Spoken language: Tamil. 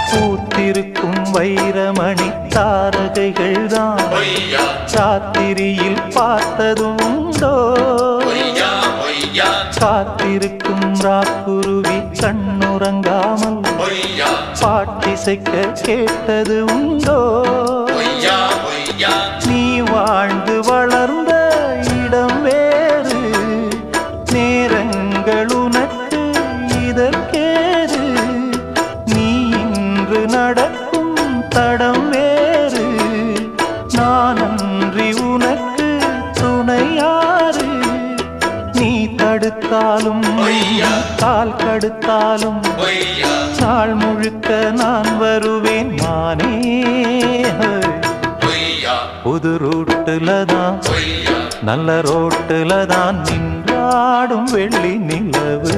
பூத்திருக்கும் வைரமணி தாரகைகள் தான் ராத்திரியில் பார்த்ததும் உண்டோ காத்திருக்கும் ராக்குருவி கண்ணுறங்காமல் பாட்டிசைக்க கேட்டது உண்டோ நீ வாழ்ந்து வளர்ந்த இடம் வேறு நேரங்கள் உனக்கு இதற்கேது நீ இன்று நடக்கும் தடம் வேறு நான் அன்றி உனக்கு துணையாறு நீ தடுத்தாலும் கால் கடுத்தாலும் நாள் முழுக்க நான் வருவேன் மானே புது ரூட்டுல தான் நல்ல ரோட்டுல தான் நின்றாடும் வெள்ளி நிலவு